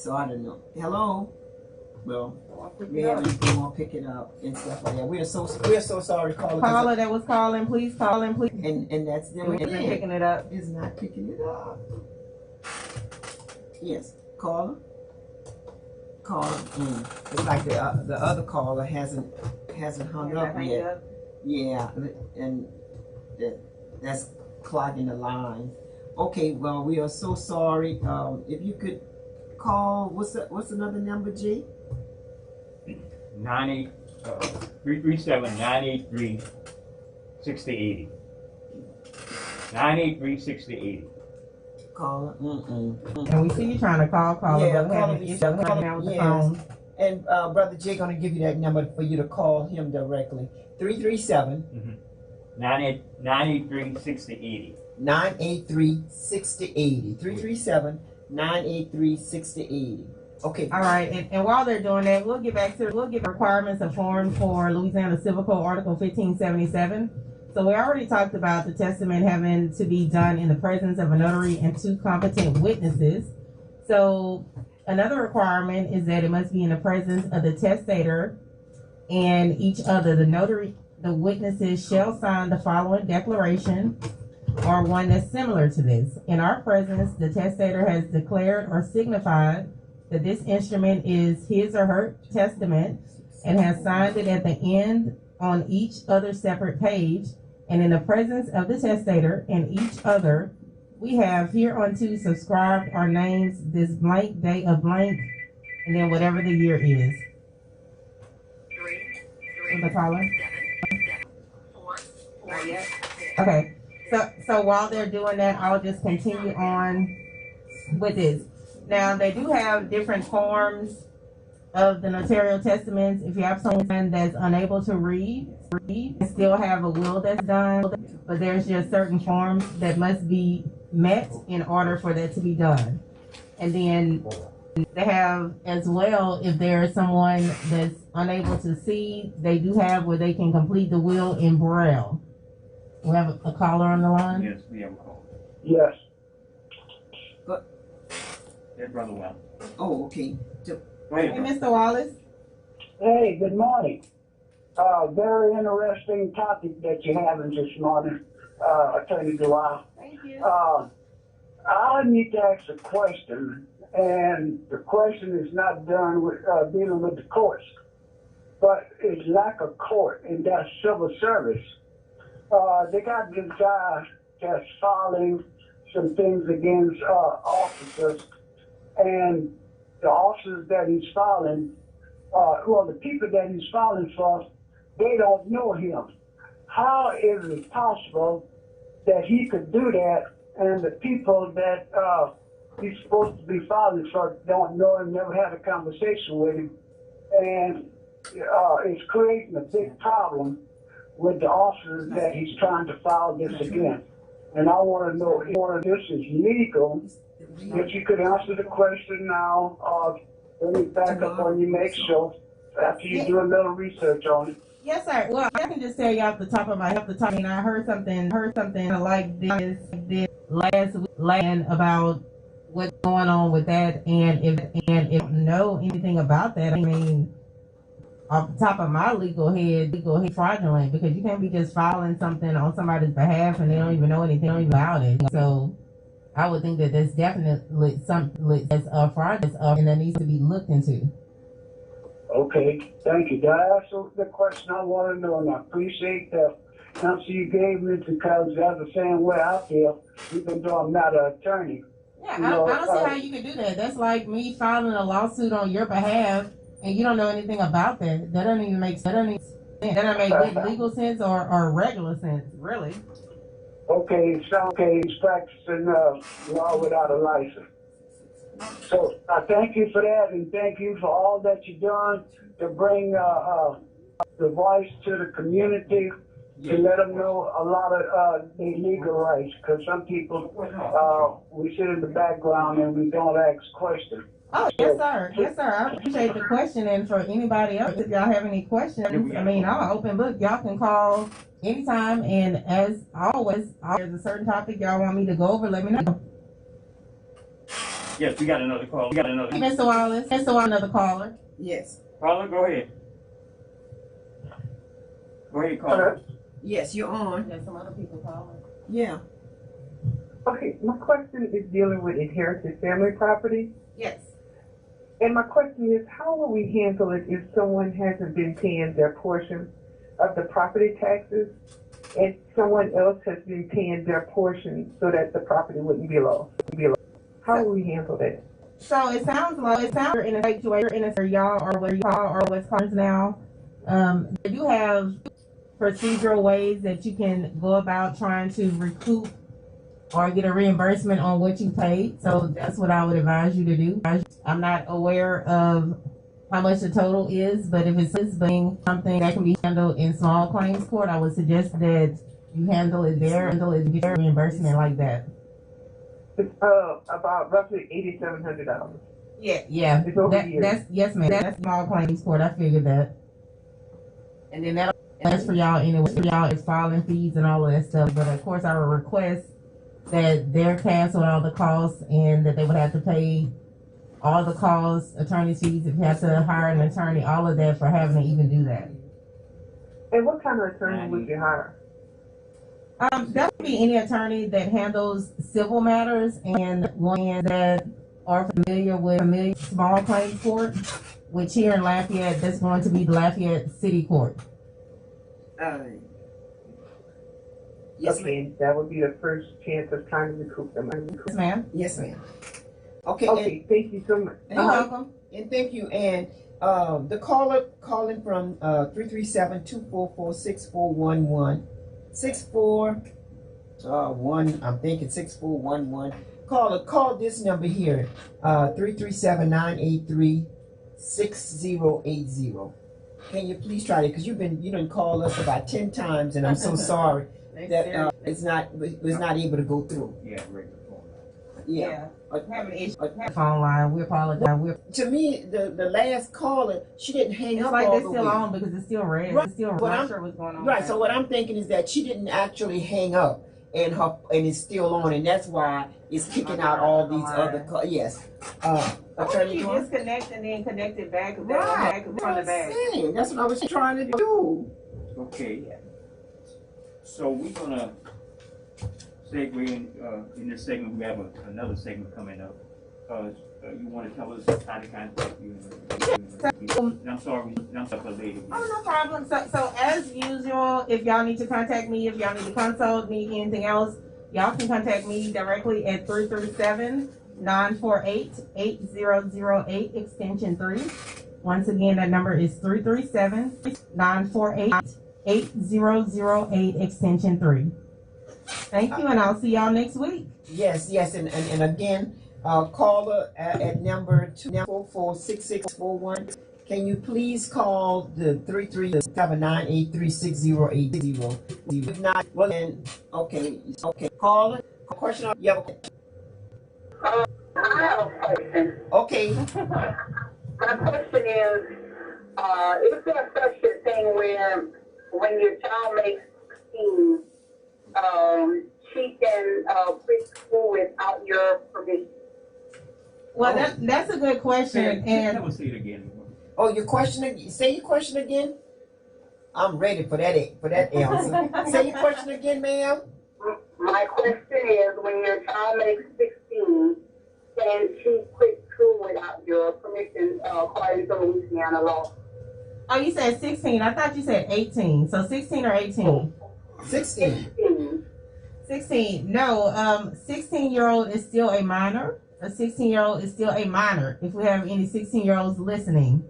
So I don't know. Hello? Well, we have anything on pick it up and stuff like that. We're so sorry, caller. Caller that was calling, please call in, please. And that's them again. Picking it up. It's not picking it up. Yes, caller. It's like the other caller hasn't hung up yet. Yeah, and that's clogging the line. Okay, well, we are so sorry. If you could call, what's another number, G? 337-983-6080. 983-6080. Caller. And we see you trying to call. Yeah, caller. With the phone. And Brother Jay gonna give you that number for you to call him directly. 337 983-6080. 983-6080. 337-983-6080. Okay. All right, and while they're doing that, we'll get requirements of form for Louisiana Civil Code Article 1577. So we already talked about the testament having to be done in the presence of a notary and 2 competent witnesses. So another requirement is that it must be in the presence of the testator and each other. The notary, the witnesses shall sign the following declaration or one that's similar to this. In our presence, the testator has declared or signified that this instrument is his or her testament and has signed it at the end on each other separate page. And in the presence of the testator and each other, we have hereunto subscribed our names this blank day of blank, and then whatever the year is. The caller? Okay. So while they're doing that, I'll just continue on with this. Now, they do have different forms of the notarial testaments. If you have someone that's unable to read, and still have a will that's done, but there's just certain forms that must be met in order for that to be done. And then they have as well, if there is someone that's unable to see, they do have where they can complete the will in Braille. We have a caller on the line? Yes, we have a caller. Yes. Yes, Brother Well. Oh, okay. Hey, Mr. Wallace. Hey, good morning. Very interesting topic that you're having this morning, Attorney Dewey. Thank you. I need to ask a question, and the question is not done with dealing with the courts, but it's like a court, and that's civil service. They got this guy that's filing some things against officers, and the officers that he's filing, the people that he's filing for, they don't know him. How is it possible that he could do that and the people that he's supposed to be filing for don't know him, never had a conversation with him, and it's creating a big problem with the officers that he's trying to file this against. And I want to know if this is legal. If you could answer the question now, let me back up on your next show after you do a little research on it. Yes, sir. Well, I can just tell you off the top of my head, I mean, I heard something like this last week about what's going on with that, and if you don't know anything about that, I mean, off the top of my legal head, fraudulent, because you can't be just filing something on somebody's behalf and they don't even know anything about it. So I would think that there's definitely something that's fraudulent and that needs to be looked into. Okay, thank you. That's the question I want to know, and I appreciate the answer you gave me, because that's the same way I feel, even though I'm not an attorney. Yeah, I don't see how you can do that. That's like me filing a lawsuit on your behalf, and you don't know anything about that. That doesn't even make sense. That doesn't make good legal sense or regular sense, really. Okay, so he's practicing law without a license. So I thank you for that, and thank you for all that you've done to bring the voice to the community, to let them know a lot of their legal rights, because some people, we sit in the background and we don't ask questions. Oh, yes, sir. Yes, sir. I appreciate the question. And for anybody else, if y'all have any questions, I mean, I'm an open book. Y'all can call anytime. And as always, if there's a certain topic y'all want me to go over, let me know. Yes, we got another call. We got another. Mr. Wallace, another caller. Yes. Caller, go ahead. Go ahead, caller. Yes, you're on. There's some other people calling. Yeah. Okay, my question is dealing with inherited family property. Yes. And my question is, how will we handle it if someone hasn't been paying their portion of the property taxes and someone else has been paying their portion so that the property wouldn't be lost? How will we handle that? So it sounds you're in a situation where y'all are where y'all are West Cards now. They do have procedural ways that you can go about trying to recoup or get a reimbursement on what you paid. So that's what I would advise you to do. I'm not aware of how much the total is, but if it's being something that can be handled in small claims court, I would suggest that you handle it there, get a reimbursement like that. It's about roughly $8,700. Yeah. It's over a year. That's yes, ma'am. That's small claims court. I figured that. And then that's for y'all anyway. For y'all, it's filing fees and all of that stuff. But of course, I would request that they're canceled all the costs and that they would have to pay all the costs, attorney's fees, if you have to hire an attorney, all of that for having to even do that. And what kind of attorney would you hire? That would be any attorney that handles civil matters and ones that are familiar with small claims court, which here in Lafayette, that's going to be the Lafayette City Court. Yes, Okay, that would be the first chance of trying to recoup them. Yes, ma'am. Yes, ma'am. Okay. Okay, thank you so much. You're welcome. And thank you. And the caller calling from 337-244-6411. 6411. I'm thinking 6411. Call this number here. 337-983-6080. Can you please try it? Because you didn't call us about 10 times, and I'm so sorry that it's not able to go through. Yeah, right. Yeah. Having an issue with the phone line. We apologize. To me, the last caller, she didn't hang It's up like all they're the still way. on because it's still red. Right. It's still But not sure what's going on. Right. So what I'm thinking is that she didn't actually hang up, and it's still on, and that's why it's kicking out all these other calls. Yes. Attorney, you disconnect and then connect it back. Right. That's what I was trying to do. Okay. So we're gonna segue in this segment. We have another segment coming up. You want to tell us how to contact you? I'm sorry for lady. Oh, no problem. So as usual, if y'all need to contact me, if y'all need to consult me, anything else, y'all can contact me directly at 337-948-8008 extension 3. Once again, that number is 337-948-8008 extension 3. Thank you, and I'll see y'all next week. Yes, and again, caller at number 244-6641. Can you please call the 337-983-6080? If not, well then, okay. Caller, question. You have a question? I have a question. Okay. My question is there such a thing where when your child makes 16, she can quit school without your permission? Well, that's a good question. And Say it again. Oh, your question. Say your question again. I'm ready for that answer. Say your question again, ma'am. My question is, when your child makes 16, can she quit school without your permission, according to Louisiana law? oh, you said 16. I thought you said 18. So 16 or 18? 16. 16. No, 16-year-old is still a minor. A 16-year-old is still a minor, if we have any 16-year-olds listening.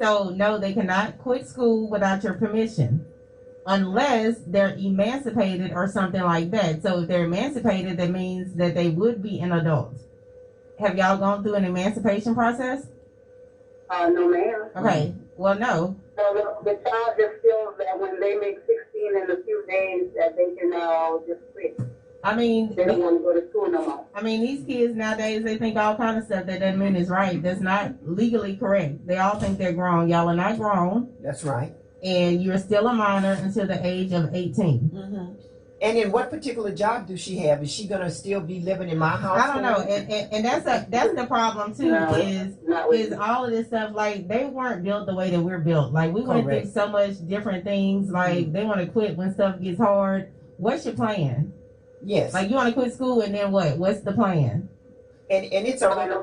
So, no, they cannot quit school without your permission unless they're emancipated or something like that. So, if they're emancipated, that means that they would be an adult. Have y'all gone through an emancipation process? No, ma'am. Okay, well, no. So the child just feels that when they make 16 in a few days that they can just quit. I mean, They don't want to go to school no more. I mean, these kids nowadays, they think all kind of stuff that doesn't mean is right. That's not legally correct. They all think they're grown. Y'all are not grown. That's right. And you're still a minor until the age of 18. Mm-hmm. And then what particular job do she have? Is she gonna still be living in my house? I don't know, and that's the problem too. No, is all of this stuff, like, they weren't built the way that we're built. Like, we went through so much different things. Like, they want to quit when stuff gets hard. What's your plan? Yes. Like, you want to quit school and then what? What's the plan? And it's already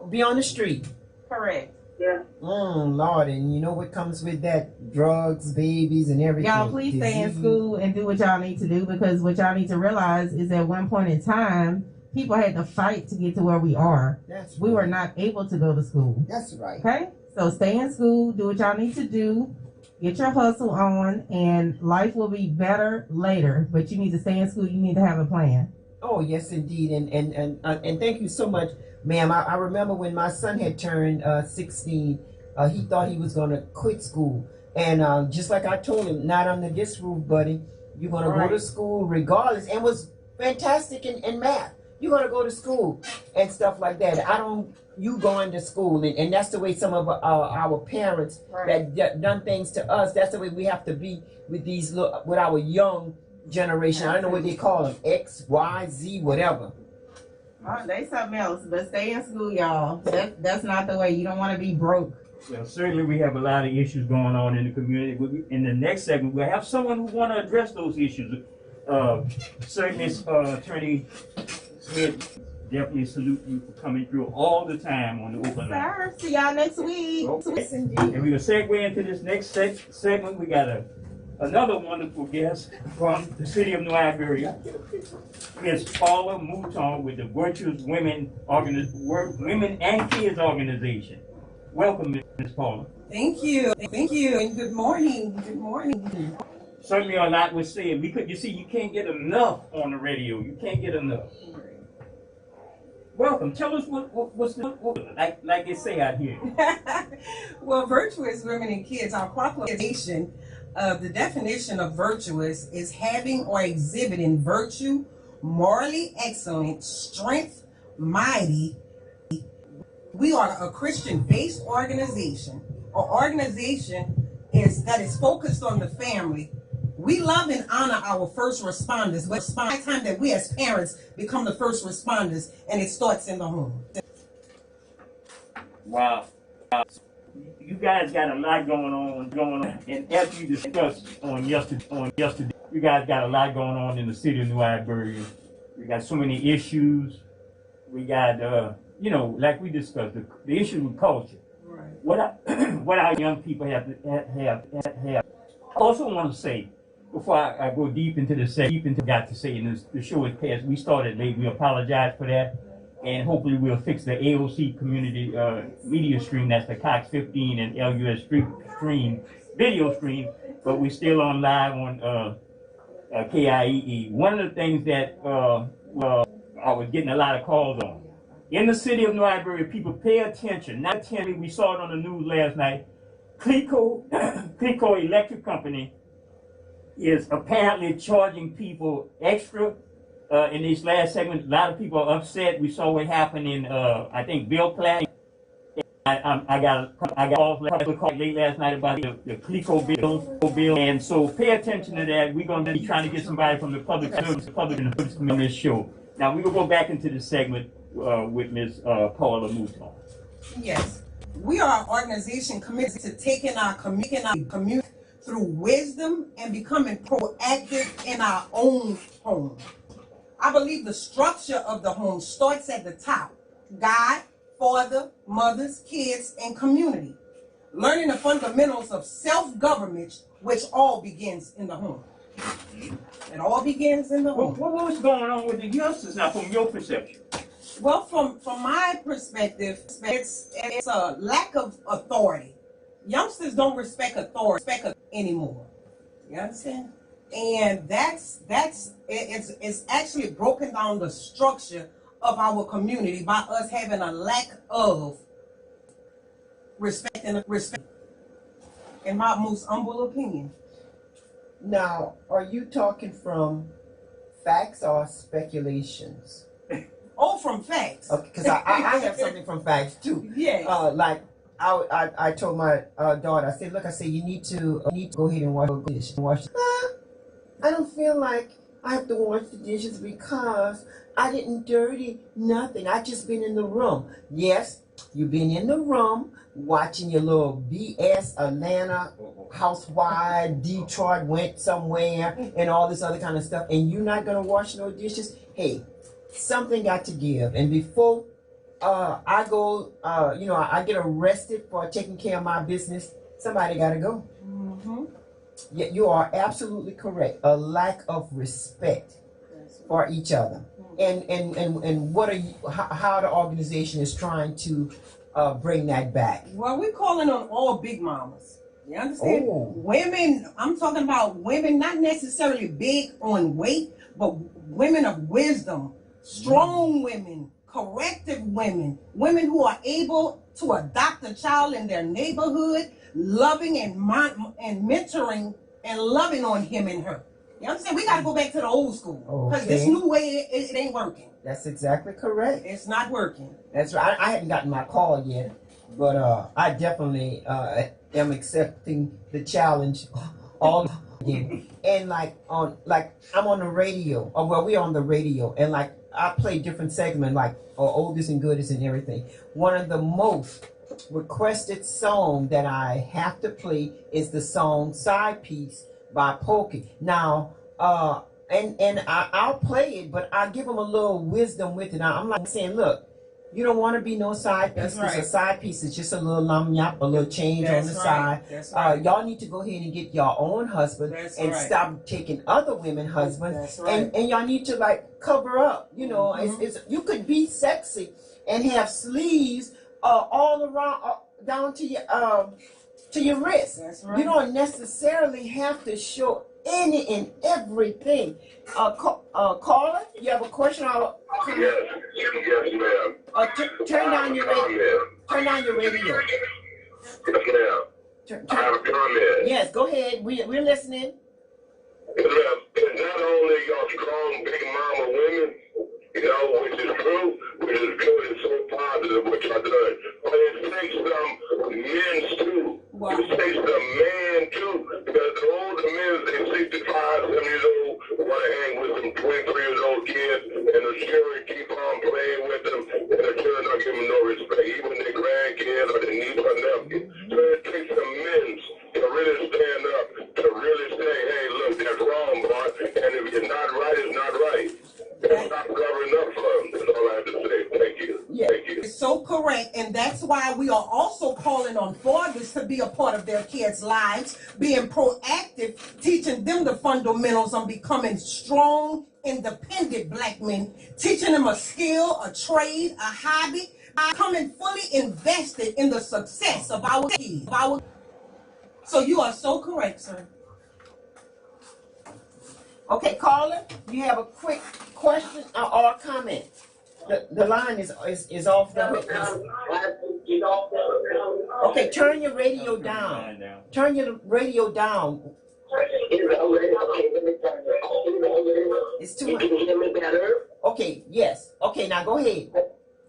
be on the street. Correct. Yeah. Lord, and you know what comes with that? Drugs, babies, and everything. Y'all, please stay in school and do what y'all need to do, because what y'all need to realize is at one point in time, people had to fight to get to where we are. We were not able to go to school. That's right. Okay? So stay in school, do what y'all need to do, get your hustle on, and life will be better later. But you need to stay in school, you need to have a plan. Oh, yes, indeed. And thank you so much, ma'am. I remember when my son had turned 16, he thought he was going to quit school. And just like I told him, not under this roof, buddy. You're going to go to school regardless. And was fantastic in math. You're going to go to school and stuff like that. You going to school. And that's the way some of our parents that done things to us, that's the way we have to be with with our young generation. I don't know what they call them, X, Y, Z, whatever. Oh, they something else, but stay in school, y'all. That's not the way. You don't want to be broke. Well, certainly we have a lot of issues going on in the community. In the next segment, we'll have someone who want to address those issues. Certainly, Attorney Smith, definitely salute you for coming through all the time on the open line. Sir, see y'all next week. Okay. And we're going to segue into this next segment. We got another wonderful guest from the city of New Iberia, Ms. Paula Mouton with the Virtuous Women and Kids Organization. Welcome, Ms. Paula. Thank you, and good morning. Good morning. Certainly a lot was said. You can't get enough on the radio. You can't get enough. Welcome. Tell us what's like they say out here. Well, Virtuous Women and Kids, our proclamation. The definition of virtuous is having or exhibiting virtue, morally excellent, strength, mighty. We are a Christian-based organization. Our organization that is focused on the family. We love and honor our first responders. It's by the time that we as parents become the first responders, and it starts in the home. Wow. You guys got a lot going on, and as you discussed on yesterday, you guys got a lot going on in the city of New Iberia. We got so many issues. We got, like we discussed, the issue with culture. Right. What our young people have. I also want to say, before I go deep into the segment, got to say, and the show is past. We started late. We apologize for that. And hopefully we'll fix the AOC Community Media stream. That's the Cox 15 and LUS stream, video stream. But we're still on live on KIEE. One of the things that I was getting a lot of calls on. In the city of New Iberia, people pay attention. Not attention. We saw it on the news last night. KIEE Electric Company is apparently charging people extra. In these last segments, a lot of people are upset. We saw what happened in, I think, Bill Platt. I got a call late last night about the CLECO bill. And so pay attention to that. We're going to be trying to get somebody from the public service on this show. Now, we're going to go back into the segment with Ms. Paula Mouton. Yes. We are an organization committed to taking our community through wisdom and becoming proactive in our own home. I believe the structure of the home starts at the top. God, father, mothers, kids, and community. Learning the fundamentals of self-government, which all begins in the home. It all begins in the home. What was going on with the youngsters now from your perception? Well, from my perspective, it's a lack of authority. Youngsters don't respect authority anymore. You understand? And it's actually broken down the structure of our community by us having a lack of respect, in my most humble opinion. Now, are you talking from facts or speculations? Oh, from facts. Okay, because I have something from facts too. Yes. Like I told my daughter, I said, look, you need to go ahead and wash this. I don't feel like I have to wash the dishes because I didn't dirty nothing. I just been in the room. Yes, you've been in the room watching your little BS Atlanta housewife, Detroit went somewhere, and all this other kind of stuff, and you're not gonna wash no dishes. Hey, something got to give. And before I go, I get arrested for taking care of my business, somebody gotta go. Yeah, you are absolutely correct. A lack of respect for each other, and what are you? How the organization is trying to bring that back? Well, we're calling on all big mamas. You understand? Oh. Women. I'm talking about women, not necessarily big on weight, but women of wisdom, strong women, corrective women, women who are able to adopt a child in their neighborhood, loving and mentoring and loving on him and her. You understand? We got to go back to the old school because this new way, it ain't working. That's exactly correct. It's not working. That's right. I hadn't gotten my call yet, but I definitely am accepting the challenge all again. And I'm on the radio, or well, we're on the radio, and like I play different segments, like oldest and goodest and everything. One of the most requested song that I have to play is the song Side Piece by Pokey. Now, and I'll play it, but I give them a little wisdom with it. I'm like saying, look, you don't want to be no side piece. Because a side piece is just a little yap, a little change on the side. That's right. Y'all need to go ahead and get your own husband and stop taking other women's husbands. That's right. And y'all need to like cover up. You know, it's you could be sexy and have sleeves all around down to your wrist. That's right. You don't necessarily have to show any and everything. Caller, you have a question? Yes, ma'am. Turn down your radio. Turn down your radio. Yes, ma'am. I have a comment. Yes, go ahead. We're listening. Yes, ma'am. It's not only your strong big mama women, which is true, which is good, it's so positive what y'all done. But it takes some men too. Wow. It takes the man too. Because the older men, they're 65, 70 years old, want to hang with some 23 years old kids, and the children keep on playing with them, and the children not giving them no respect, even their grandkids or their niece or nephew. So it takes the men to really stand up, to really say, hey, look, that's wrong, boy, and if it's not right, it's not right. Stop covering up for them. That's all I have to say. Thank you. Yeah. Thank you. It's so correct, and that's why we are also calling on fathers to be a part of their kids' lives, being proactive, teaching them the fundamentals on becoming strong, independent black men, teaching them a skill, a trade, a hobby, becoming fully invested in the success of our kids. So you are so correct, sir. Okay, caller, you have a quick question or comment? The line is off the hook. Okay, turn your radio down. Turn your radio down. It's too much. Can you hear me better? Okay, yes. Okay, now go ahead.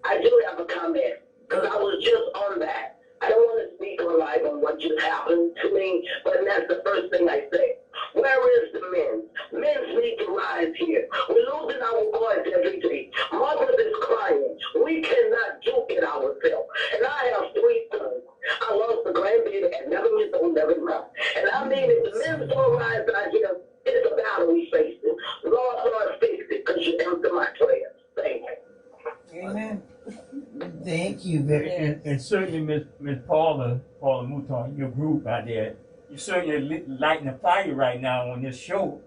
I do have a comment, because I was just on that. I don't want to speak on what just happened to me, but that's the first thing I say. Where is the men? Men need to rise here. We're losing our boys every day. Mother is crying. We cannot do it ourselves. And I have 3 sons. I lost a grandbaby at 11 years old, 11 months. And I mean, if the men don't rise out here, it's a battle we facing. Lord, fix it, because you answer my prayers. Thank you. Amen. Thank you very much. And certainly, Miss Paula Mouton, your group out there, you're certainly lighting the fire right now on this show.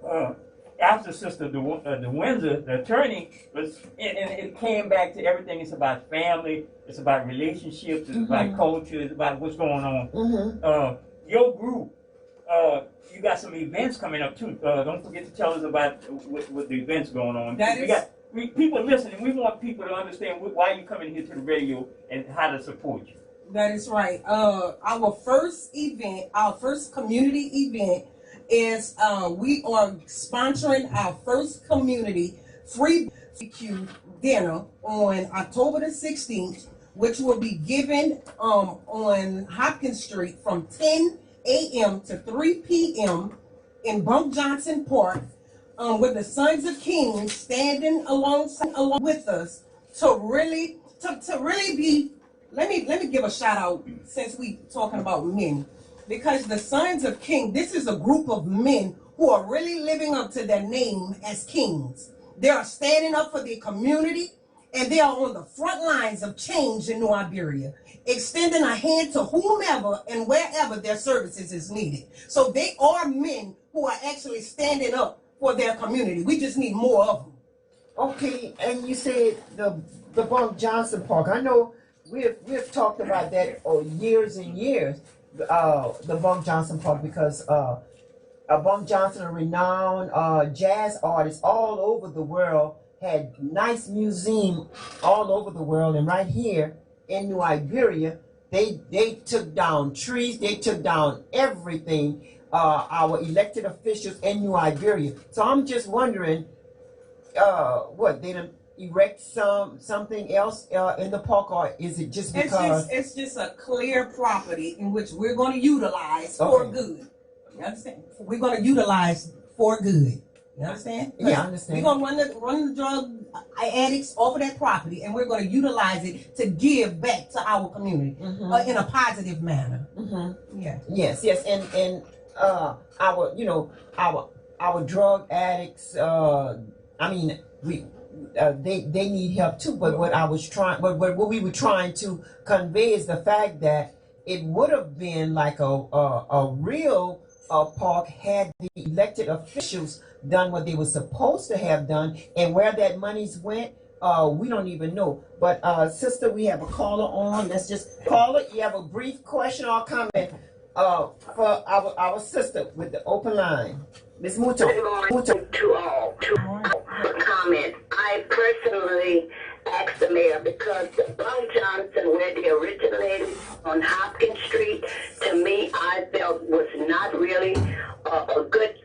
After Sister the Windsor, the attorney, and it came back to everything. It's about family, it's about relationships, it's about culture, it's about what's going on. Your group, you got some events coming up too. Don't forget to tell us about what the events going on. People listening, we want people to understand why you're coming here to the radio and how to support you. That is right. Our first event, our first community event is we are sponsoring our first community free barbecue dinner on October the 16th, which will be given on Hopkins Street from 10 a.m. to 3 p.m. in Bunk Johnson Park, with the Sons of Kings standing along with us to really be. Let me give a shout out since we talking about men, because the Sons of King, this is a group of men who are really living up to their name as kings. They are standing up for their community, and they are on the front lines of change in New Iberia, extending a hand to whomever and wherever their services is needed. So they are men who are actually standing up for their community. We just need more of them. Okay, and you said the Bunk Johnson Park. I know we've talked about that for years and years. The Bunk Johnson Park, because Bunk Johnson, a renowned jazz artist all over the world, had nice museum all over the world, and right here in New Iberia, they took down trees, they took down everything. Our elected officials in New Iberia. So I'm just wondering, what, they done erect something else in the park, or is it just because it's just a clear property in which we're going to utilize for good? You understand? We're going to utilize for good. You understand? Yeah, I understand. We're going to run the drug addicts off of that property, and we're going to utilize it to give back to our community in a positive manner. Yeah. Yes, and our drug addicts. I mean, they need help too. But what we were trying to convey is the fact that it would have been like a real park had the elected officials done what they were supposed to have done, and where that money's went, we don't even know. But sister, we have a caller on. Let's just call it. You have a brief question or comment for our sister with the open line. Ms. Muto. Good morning to all. For comment, I personally asked the mayor, because the Bunk Johnson, where they originated on Hopkins Street, to me, I felt was not really a good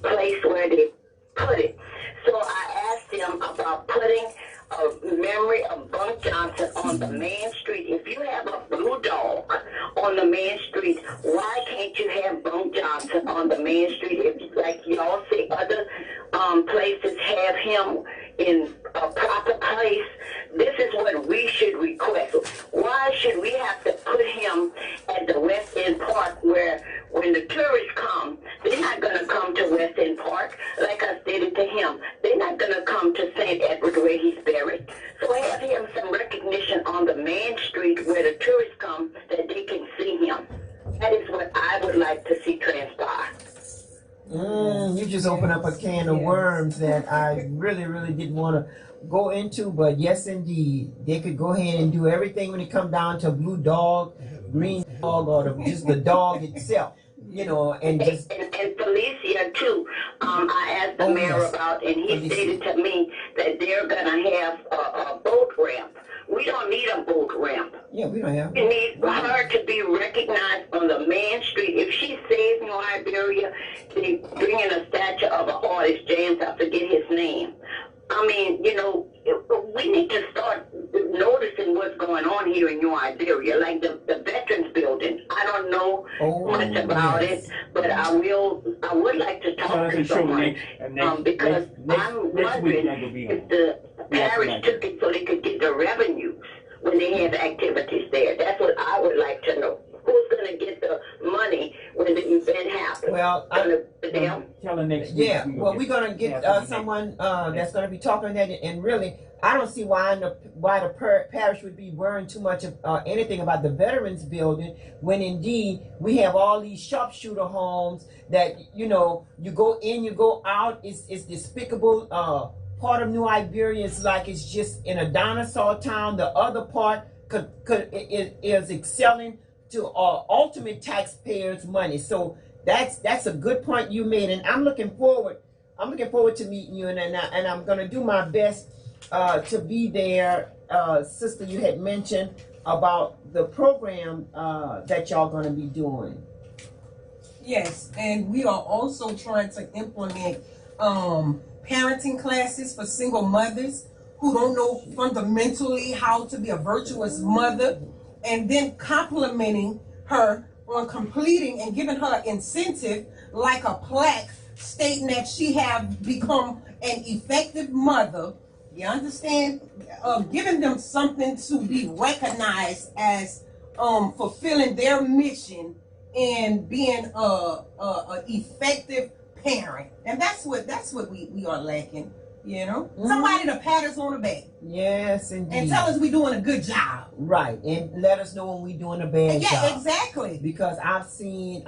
place where they put it. So I asked them about putting a memory of Bunk Johnson on the main street. If you have a blue dog on the main street, why can't you have Bunk Johnson on the main street? If, like y'all say, other places have him in a proper place, this is what we should request. Why should we have to put him at the West End Park, where when the tourists come, they're not going to come to West End Park, like I stated to him. They're not going to come to St. Edward where he's buried. So have him some recognition on the main street where the tourists come, that they can see him. That is what I would like to see transpire. You just opened up a can of worms that I really didn't want to go into, but yes, indeed, they could go ahead and do everything when it comes down to blue dog, green dog, or just the dog itself, and just and Felicia too. I asked the mayor about, and he stated to me that they're gonna have a boat ramp. We don't need a boat ramp. Yeah, we don't have. We need her to be recognized on the main street. If she saves New Iberia, they bring in a statue of an artist, James, I forget his name. I mean, we need to start noticing what's going on here in New Iberia, like the Veterans Building. I don't know much about it, but I would like to talk to someone, because I'm wondering if the parish took it so they could get the revenues when they have activities there. That's what I would like to know. Who's going to get the money when the event happens? Well, tell her next week. Yeah, well, we're going to get someone that's going to be talking that, and really, I don't see why the parish would be worrying too much of anything about the Veterans Building, when indeed we have all these sharpshooter homes that, you go in, you go out. It's despicable. Part of New Iberia is like it's just in a dinosaur town. The other part is excelling to ultimate taxpayers' money. So that's a good point you made, and I'm looking forward to meeting you, and I'm going to do my best to be there. Sister, you had mentioned about the program that y'all going to be doing. Yes, and we are also trying to implement parenting classes for single mothers who don't know fundamentally how to be a virtuous mother, and then complimenting her on completing and giving her incentive like a plaque stating that she have become an effective mother. You understand? Giving them something to be recognized as fulfilling their mission and being a effective parent. And that's what we are lacking. You know, somebody to pat us on the back. Yes, indeed. And tell us we're doing a good job. Right, and let us know when we're doing a bad job. Yeah, exactly. Because I've seen,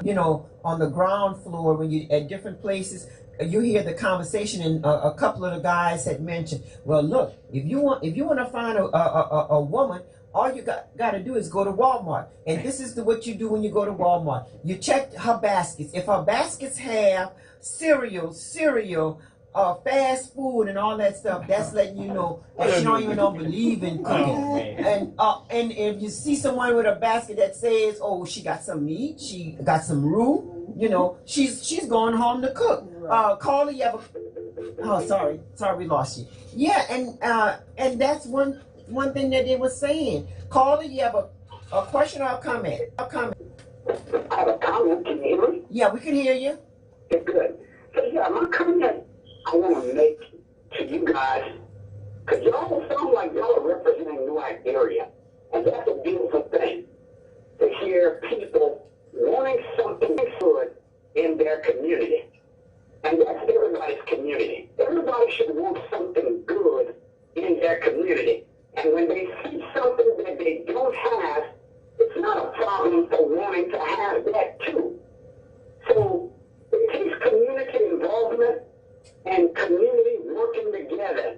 you know, on the ground floor when you at different places, you hear the conversation, and a couple of the guys had mentioned, well, look, if you want to find a woman, all you got to do is go to Walmart, and this is what you do when you go to Walmart. You check her baskets. If her baskets have cereal. Fast food and all that stuff, that's letting you know that she don't even believe in cooking. And if you see someone with a basket that says, oh, she got some meat, she got some roux, you know, she's going home to cook. Carla, you have sorry, we lost you. Yeah, and that's one thing that they were saying. Carla, you have a question or a comment? I have a comment. Can you hear me? Yeah, we can hear you. Okay, good. So yeah, my comment I want to make to you guys, because y'all sound like y'all are representing New Iberia, and that's a beautiful thing to hear people wanting something good in their community, and that's everybody's community. Everybody should want something good in their community, and when they see something that they don't have, it's not a problem for wanting to have that too. So it takes community involvement and community working together.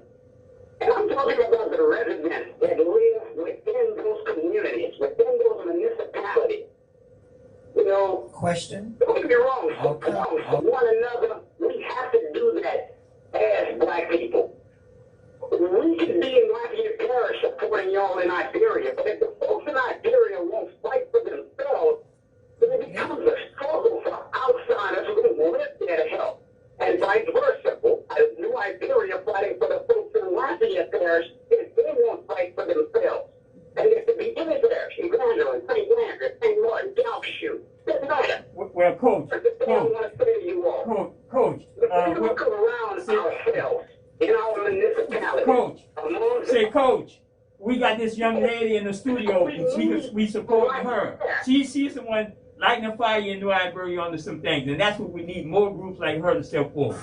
And I'm talking about the residents that live within those communities, within those municipalities. You know, Question? don't get me wrong, one another, we have to do that as black people. We can be in Lafayette Parish supporting y'all in Iberia, but if the folks in Iberia won't fight for themselves, then it becomes a struggle for outsiders who live there to help. And vice versa. New Iberia fighting for the folks in Lafayette Parish if they won't fight for themselves. And if it be any parish, in Granville, St. Landry, St. Martin, Galveston, doesn't matter. Well, Coach, I want to say to you all. Coach, we look around ourselves in our municipality. Coach, we got this young lady in the studio, and we support her. She's the one lighting a fire in New Iberia on some things, and that's what we need, more groups like her to step forward.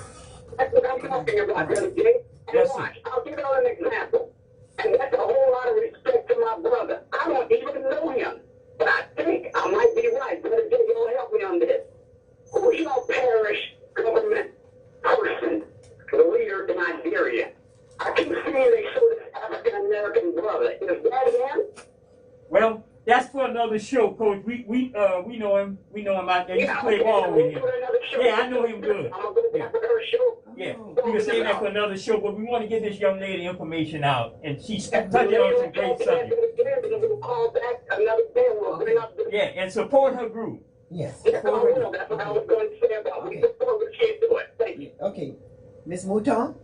That's what I'm talking about, Brother Jay. And watch, I'll give you an example. And that's a whole lot of respect to my brother. I don't even know him, but I think I might be right. Brother Jay, you'll help me on this. Who's your parish government person, the leader in Iberia? I keep seeing they show this African-American brother. Is that him? Well, that's for another show, Coach. We know him. We know him out there. You can play ball with him. Yeah, I know him good. I'm going to go back to her show. Yeah, we can save that for another show, but we want to get this young lady information out, and she's touching on some great subjects. Yeah, and support her group. Yes. That's what I was going to say about. We support what she do it. Thank you. Okay, Ms. Mouton.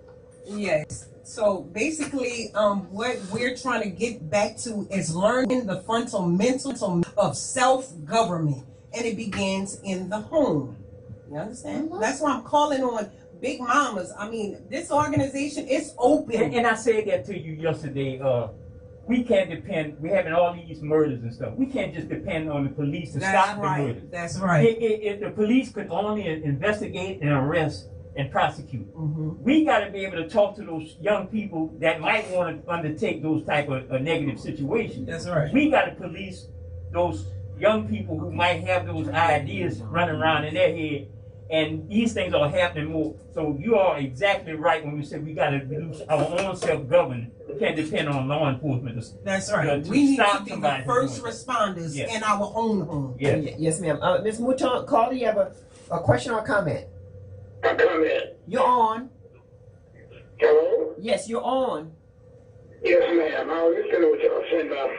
Yes. So basically, what we're trying to get back to is learning the fundamental of self-government, and it begins in the home. You understand? That's why I'm calling on big mamas. I mean, this organization is open. And I said that to you yesterday. We can't depend. We're having all these murders and stuff. We can't just depend on the police to stop the murders. That's right. If the police could only investigate and arrest and prosecute, we got to be able to talk to those young people that might want to undertake those type of negative situations. That's right. We got to police those young people who might have those ideas running around in their head. And these things are happening more. So you are exactly right when you say we got to reduce our own self-government. We can't depend on law enforcement. That's right. We need to be the first responders in our own home. Yes, ma'am. Ms. Mouton, Carla, you have a question or a comment? A comment. You're on. Hello? Yes, you're on. Yes, ma'am. I was listening to what y'all saying about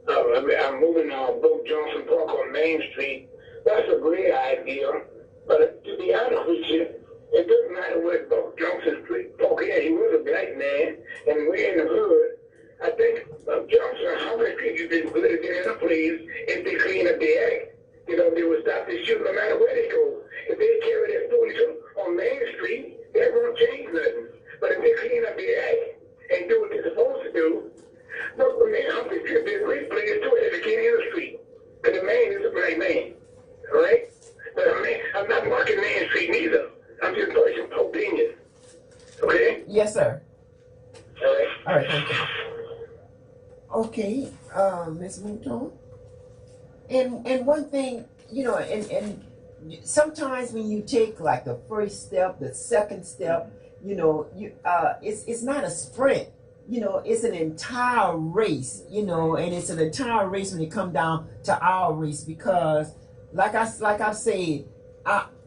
I'm moving Bo Johnson Park on Main Street. That's a great idea. But to be honest with you, it doesn't matter where Bo Johnson Park is. He was a black man, and we're in the hood. I think Johnson, how many people been good at getting a place if they clean up the act? You know, they will stop this shooting no matter where they go. If they carry their foolism on Main Street, that won't change nothing. But if they clean up their act and do what they're supposed to do, look, man, I'm just a great players too as a kid in the street. Because the man is a black man. All right? But I'm not marking Main Street neither. I'm just voicing opinion. Okay? Yes, sir. All right. All right, thank you. Okay, Ms. Mouton. And one thing, you know, and sometimes when you take like the first step, the second step, you know, it's not a sprint. You know, it's an entire race, you know, and it's an entire race when it comes down to our race, because like I've said,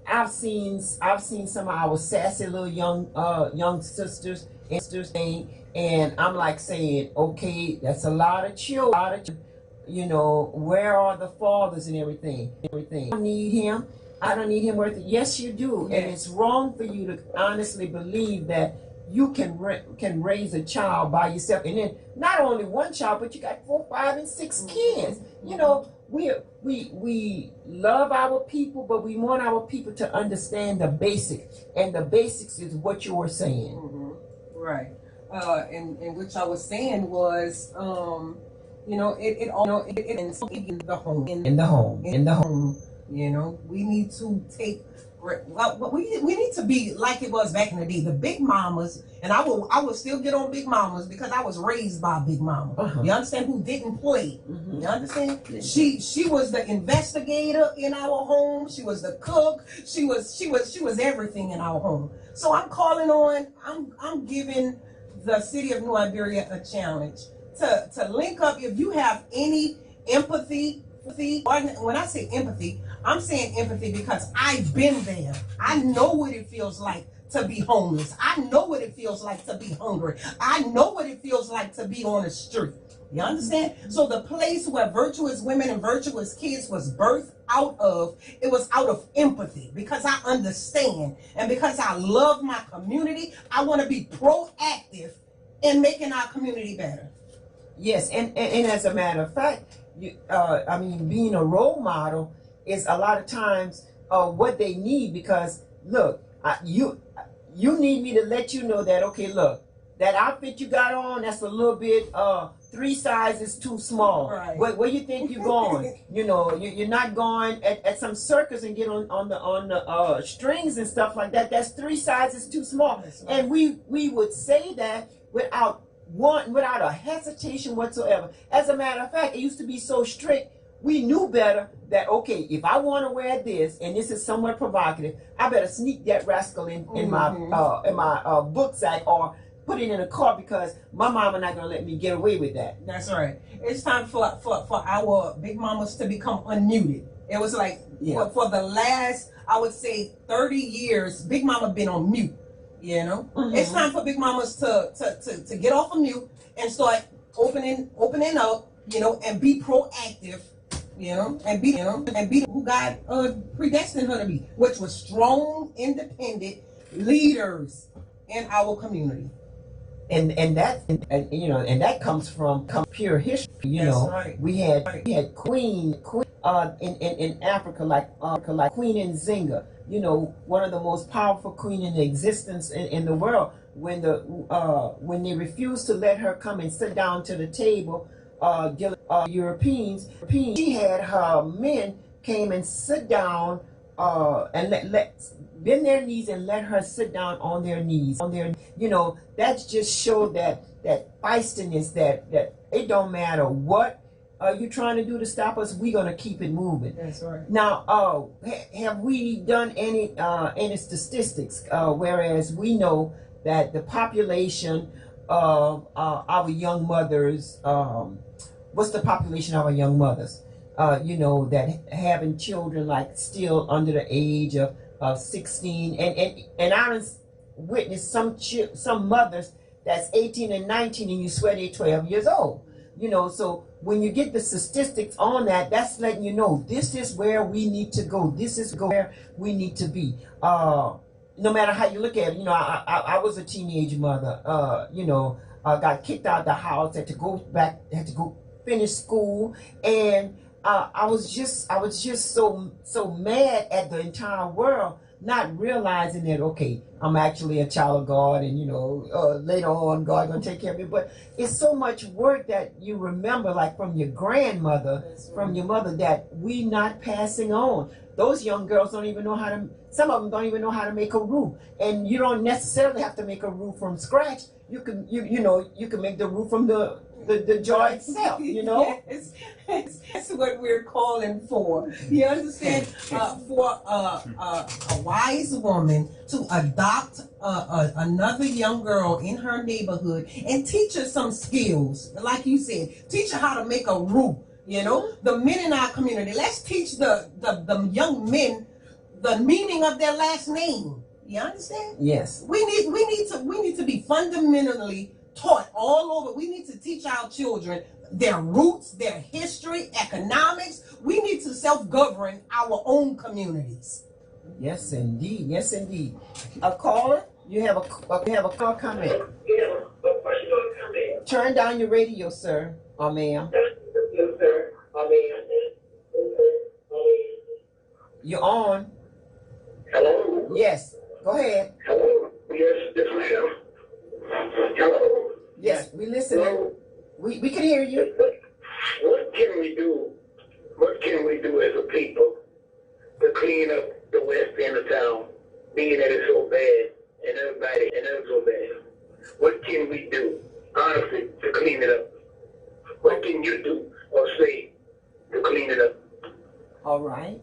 I've seen some of our sassy little young sisters and I'm like saying, okay, that's a lot of children, you know, where are the fathers and everything? I don't need him. I don't need him worth it. Yes, you do. Yes. And it's wrong for you to honestly believe that you can raise a child by yourself, and then not only one child, but you got 4, 5, and 6 kids. You know, we love our people, but we want our people to understand the basics, and the basics is what you were saying. Right. And which I was saying was, you know, it all in the home. In the home. You know, we need to take. Well, we need to be like it was back in the day, the big mamas, and I will still get on big mamas because I was raised by a big mama. You understand? Who didn't play? You understand? She was the investigator in our home. She was the cook. She was everything in our home. So I'm calling on. I'm giving the city of New Iberia a challenge to link up. If you have any empathy, when I say empathy, I'm saying empathy because I've been there. I know what it feels like to be homeless. I know what it feels like to be hungry. I know what it feels like to be on the street. You understand? So the place where virtuous women and virtuous kids was birthed out of, it was out of empathy, because I understand and because I love my community. I want to be proactive in making our community better. Yes, and as a matter of fact, I mean, being a role model is a lot of times what they need, because look, you need me to let you know that, okay, look, that outfit you got on, that's a little bit 3 sizes too small. Right. Where you think you're going? You know, you're not going at some circus and get on the strings and stuff like that. That's 3 sizes too small. Right. And we would say that without a hesitation whatsoever. As a matter of fact, it used to be so strict. We knew better that, okay, if I want to wear this and this is somewhat provocative, I better sneak that rascal in my book sack or put it in a car, because my mama not gonna let me get away with that. That's right. It's time for our big mamas to become unmuted. It was like for the last, I would say, 30 years, big mama been on mute. You know, it's time for big mamas to get off of mute and start opening up. You know, and be proactive. You know, and be who God predestined her to be, which was strong, independent leaders in our community. And that comes from pure history. You know, right. we had queen in Africa like Queen Nzinga. You know, one of the most powerful queen in existence in the world. When they refused to let her come and sit down to the table, Europeans, she had her men came and sit down and bend their knees and let her sit down on their knees. You know, that just showed that feistiness, that it don't matter what you trying to do to stop us, we're gonna keep it moving. That's right. Now, have we done any statistics? Whereas we know that the population of our young mothers, what's the population of our young mothers? You know, that having children like still under the age of 16, and I witnessed some mothers that's 18 and 19, and you swear they're 12 years old. You know, so when you get the statistics on that, that's letting you know this is where we need to go. This is where we need to be. No matter how you look at it, you know, I was a teenage mother. You know, got kicked out of the house, had to go finish school, and I was just so mad at the entire world, not realizing that, okay, I'm actually a child of God, and later on God gonna take care of me. But it's so much work that you remember, like from your grandmother, from your mother, that we not passing on. Those young girls don't even know how to. Some of them don't even know how to make a roof, and you don't necessarily have to make a roof from scratch. You can you can make the roof from the jar itself. Yes, that's what we're calling for. You understand? For a wise woman to adopt another young girl in her neighborhood and teach her some skills, like you said, teach her how to make a roof. The men in our community, let's teach the young men the meaning of their last name. You understand? Yes. We need to be fundamentally taught all over. We need to teach our children their roots, their history, economics. We need to self-govern our own communities. Yes, indeed. Yes, indeed. A caller, you have a call comment. Turn down your radio, sir or ma'am. You're on. Hello? Yes. Go ahead. Hello? Yes, ma'am. Hello? Yes, we listening. We can hear you. What can we do? What can we do as a people to clean up the west end of town, being that it's so bad and it's so bad? What can we do, honestly, to clean it up? What can you do or say to clean it up? All right.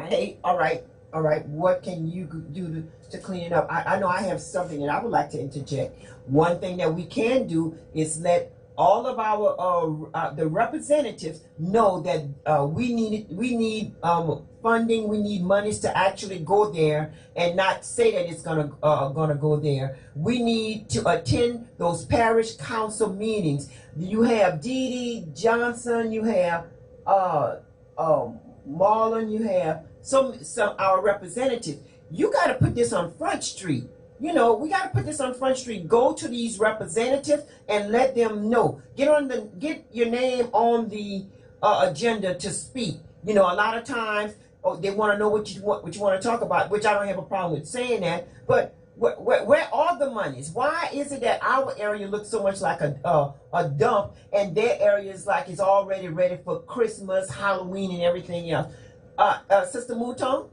Hey, all right. What can you do to clean it up? I know I have something that I would like to interject. One thing that we can do is let all of our the representatives know that we need funding. We need monies to actually go there and not say that it's gonna go there. We need to attend those parish council meetings. You have Dee Dee Johnson. You have Marlon. You have some our representatives. You got to put this on Front Street. We got to put this on Front Street. Go to these representatives and let them know. Get your name on the agenda to speak. A lot of times they want to know what you want to talk about, which I don't have a problem with saying that. But where are the monies? Why is it that our area looks so much like a dump, and their area is like it's already ready for Christmas, Halloween, and everything else? Sister Mouton?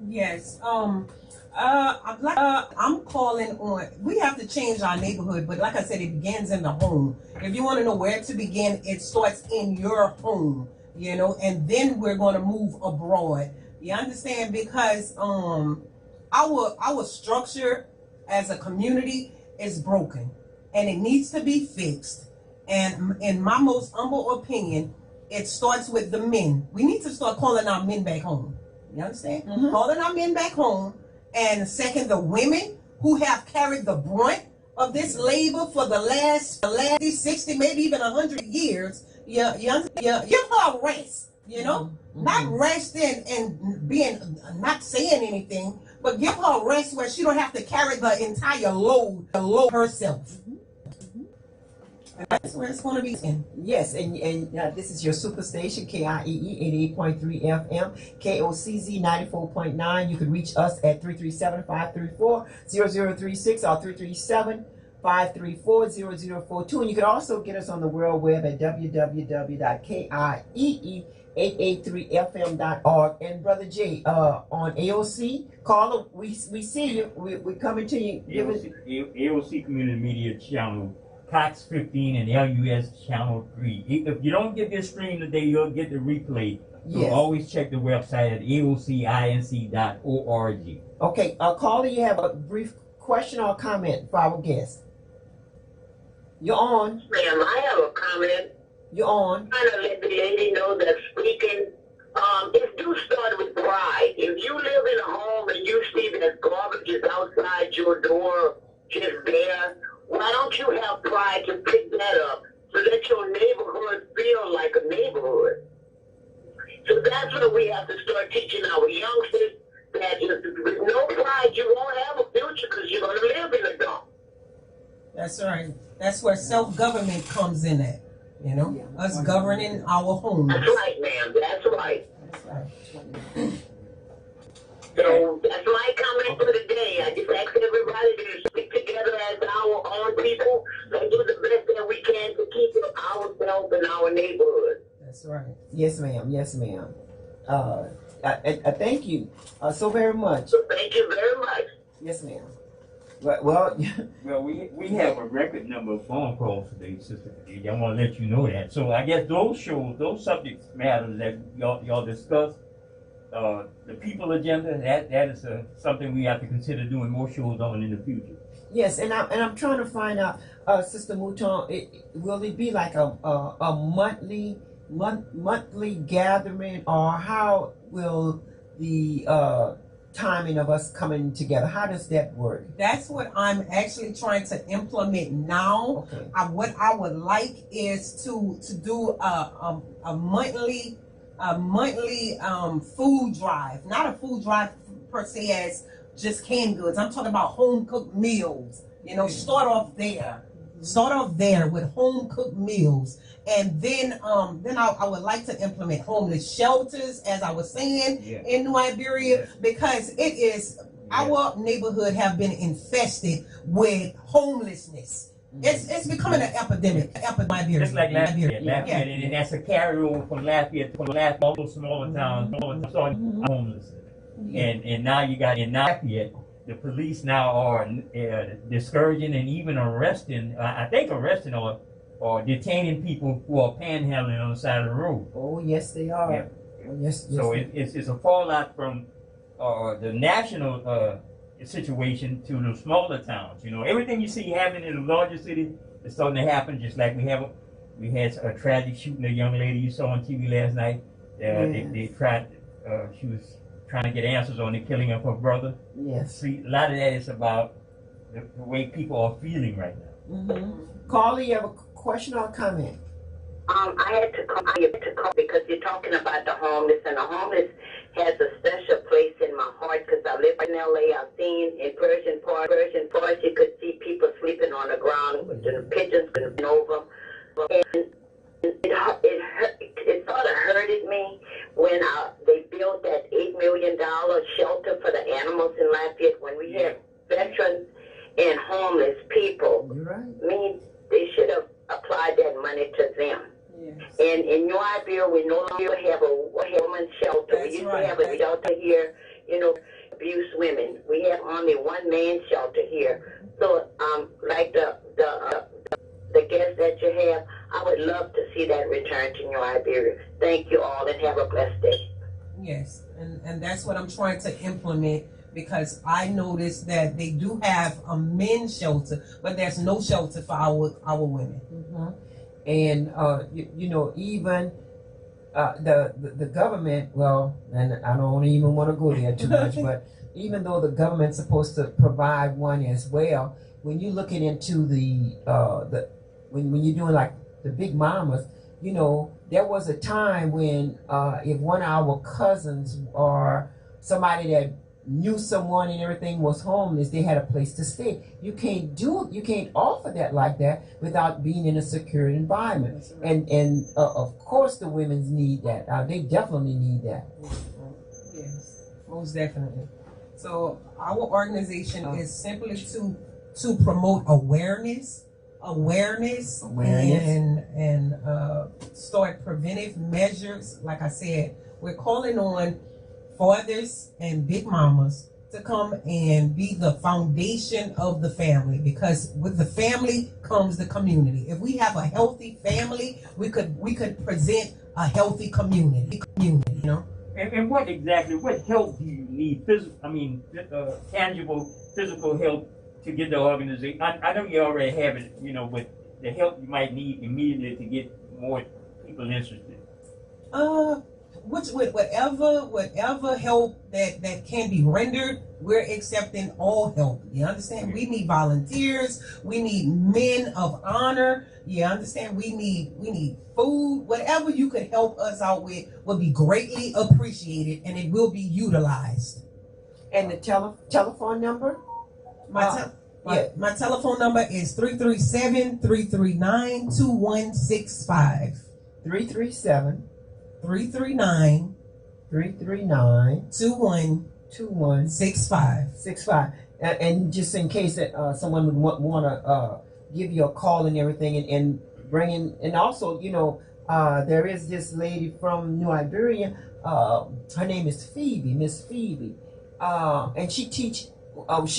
Yes. I'm calling on. We have to change our neighborhood, but like I said, it begins in the home. If you want to know where to begin, it starts in your home. And then we're going to move abroad. You understand? Because our structure as a community is broken, and it needs to be fixed. And in my most humble opinion, it starts with the men. We need to start calling our men back home. You understand? Mm-hmm. Calling our men back home. And second, the women who have carried the brunt of this labor for the last 60, maybe even 100 years. Give her a rest, Mm-hmm. Not resting and being not saying anything, but give her a rest where she don't have to carry the entire load herself. Mm-hmm. That's where it's going to be. Yes, and this is your superstation, KIEE 88.3 FM, KOCZ 94.9. You can reach us at 337-534-0036 or 337-534-0042. And you can also get us on the World Web at www.KIEE883fm.org. And Brother Jay, on AOC, caller, we see you. We're coming to you. AOC Community Media channel, Cox 15 and LUS channel 3. If you don't get this stream today, you'll get the replay. So yes. Always check the website at aocinc.org. Okay, caller, you have a brief question or comment for our guest? You're on. Ma'am, I have a comment. You're on. I'm trying to let the lady know that speaking, it do start with pride. If you live in a home and you see that garbage is outside your door, just there, why don't you have pride to pick that up so that your neighborhood feel like a neighborhood? So that's what we have to start teaching our youngsters, that with no pride you won't have a future because you're going to live in a dump. That's right. That's where self-government comes in at. You know, us governing our homes. That's right, ma'am. That's right. That's right. So that's my comment for the day. I just ask everybody to stick together as our own people and do the best that we can to keep ourselves in our neighborhood. That's right. Yes, ma'am. Yes, ma'am. I thank you so very much. So thank you very much. Yes, ma'am. Well, Well, we have a record number of phone calls today, Sister Khadija. I want to let you know that. So I guess those subject matters that y'all discussed, the people agenda, that is something we have to consider doing more shows on in the future. yes, and I'm trying to find out, Sister Mouton, will it be like a monthly gathering, or how will the timing of us coming together? How does that work? That's what I'm actually trying to implement now. Okay. What I would like is to do a monthly food drive. Not a food drive per se as just canned goods. I'm talking about home cooked meals. You know, start off there with home cooked meals, and then I would like to implement homeless shelters, as I was saying, in New Iberia, because it is our neighborhood have been infested with homelessness. It's becoming an epidemic. Just like Lafayette, and that's a carryover from Lafayette, all those smaller towns, starting homelessness. And now you got in Lafayette, the police now are discouraging and even arresting, or detaining people who are panhandling on the side of the road. Oh, yes, they are. Yeah. Oh, yes. So it's a fallout from the national situation to the smaller towns. You know, everything you see happening in the larger cities is starting to happen. Just like we had a tragic shooting a young lady you saw on TV last night. They tried. She was trying to get answers on the killing of her brother. Yes. See, a lot of that is about the way people are feeling right now. Mm-hmm. Carly, you have a question or a comment? I had to call because you're talking about the homeless, and the homeless has a special place in my heart because I live in LA. I've seen in Persian Park, you could see people sleeping on the ground with the pigeons going over. And it sort of hurted me when they built that $8 million shelter for the animals in Lafayette, when we have veterans and homeless people. You're right. I mean, they should have applied that money to them. Yes. And in New Iberia, we no longer have a women's shelter. We used to have a shelter here, you know, abuse women. We have only one man shelter here. So, like the guest that you have, I would love to see that return to New Iberia. Thank you all, and have a blessed day. Yes, and that's what I'm trying to implement, because I noticed that they do have a men's shelter, but there's no shelter for our women. Mm-hmm. And you know, even the government, well, and I don't even want to go there too much, but even though the government's supposed to provide one as well, when you're looking into when you're doing like the big mamas, you know, there was a time when if one of our cousins or somebody that knew someone and everything was homeless, they had a place to stay. You can't offer that like that without being in a secure environment. Right. And of course the women's need that. They definitely need that. Yes, most definitely. So our organization is simply to promote awareness and start preventive measures. Like I said, we're calling on fathers and big mamas to come and be the foundation of the family, because with the family comes the community. If we have a healthy family, we could present a healthy community, you know. And what help do you need? Tangible physical help to get the organization. I know you already have it, you know, but the help you might need immediately to get more people interested. Whatever help that can be rendered, we're accepting all help. You understand? Okay. We need volunteers. We need men of honor. You understand? We need food. Whatever you could help us out with will be greatly appreciated, and it will be utilized. And the telephone number? My telephone number is 337-339-2165. 337-339 2165. 65. And just in case that someone would want to give you a call and everything, and bring in, and also, there is this lady from New Iberia. Her name is Phoebe, Miss Phoebe, and she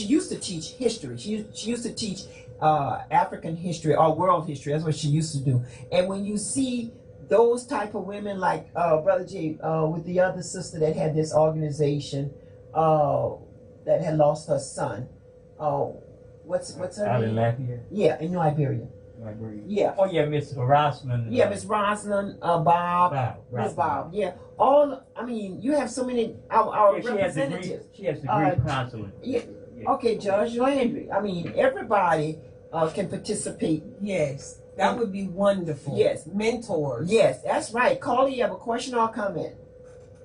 used to teach history. She used to teach African history or world history. That's what she used to do. And when you see those type of women, like Brother Jay, with the other sister that had this organization, that had lost her son. What's her Out name? in Lafayette. Yeah, in New Iberia. Yeah. Oh yeah, Miss Rosalind. Yeah, Miss Rosalind, Bob, Miss Bob. Yeah, you have so many our representatives. She has degree counseling. Yeah. Okay, Judge Landry. Everybody can participate. Yes, that would be wonderful. Yes, mentors. Yes, that's right. Carly, you have a question or a comment?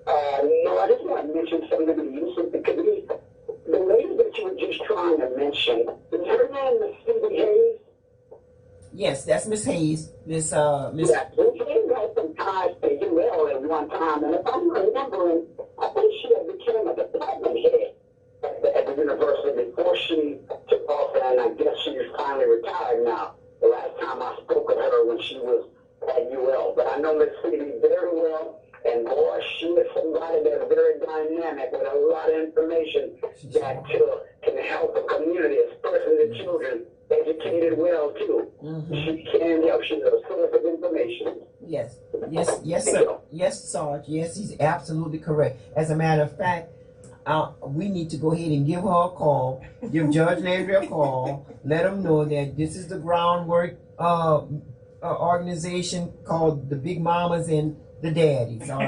No, I just want to mention something to you, because the lady that you were just trying to mention, is her name Miss Phoebe Hayes? Yes, that's Miss Hayes. Miss. Yeah, she had some ties to UL at one time, and if I'm remembering, I think she had became a department head at the university before she took off, and I guess she's finally retired now. The last time I spoke with her when she was at UL, but I know Miss Phoebe very well. And boy, she is somebody that's very dynamic with a lot of information that can help the community, especially the children, educated well too. Mm-hmm. She can help. She's a source of information. Yes, sir. Yes, Sarge. Yes, he's absolutely correct. As a matter of fact, we need to go ahead and give her a call, give Judge Landry a call, let him know that this is the groundwork organization called the Big Mamas and the Daddies, or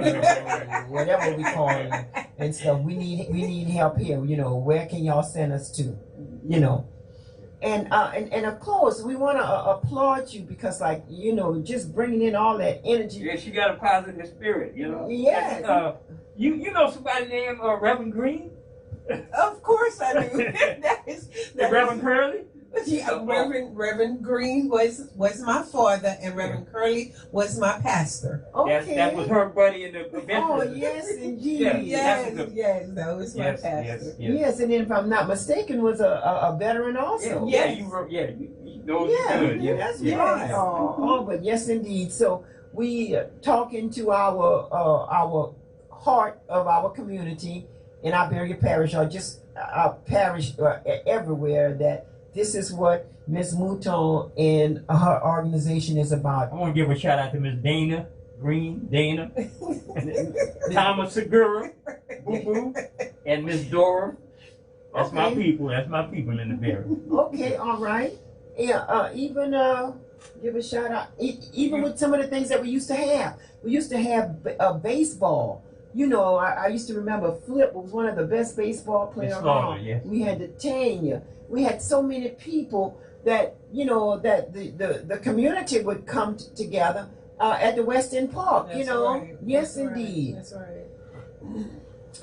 whatever we call them and stuff. We need help here. Where can y'all send us to? And of course, we want to applaud you because, just bringing in all that energy. Yeah, she got a positive spirit, Yes. You know somebody named Reverend Green? Of course I do. that is Reverend Curley? Yeah, Reverend Green was my father, and Reverend Curley was my pastor. Okay. That was her buddy in the event. Oh, yes, indeed. Yes, that was my pastor. Yes, and if I'm not mistaken, was a veteran also. Yes. That's right. Oh, but yes, indeed. So we talking to our heart of our community in Iberia Parish, or just our parish everywhere, that this is what Ms. Mouton and her organization is about. I want to give a shout out to Ms. Dana Green, Thomas Segura, Boo Boo, and Ms. Dora. That's my people. That's my people in the barrel. Okay, all right. Yeah, even give a shout out. Even with some of the things that we used to have. We used to have baseball. I used to remember Flip was one of the best baseball players around. Yes. We had the Tanya. We had so many people that, that the community would come together at the West End Park, That's right. Yes, That's indeed. Right.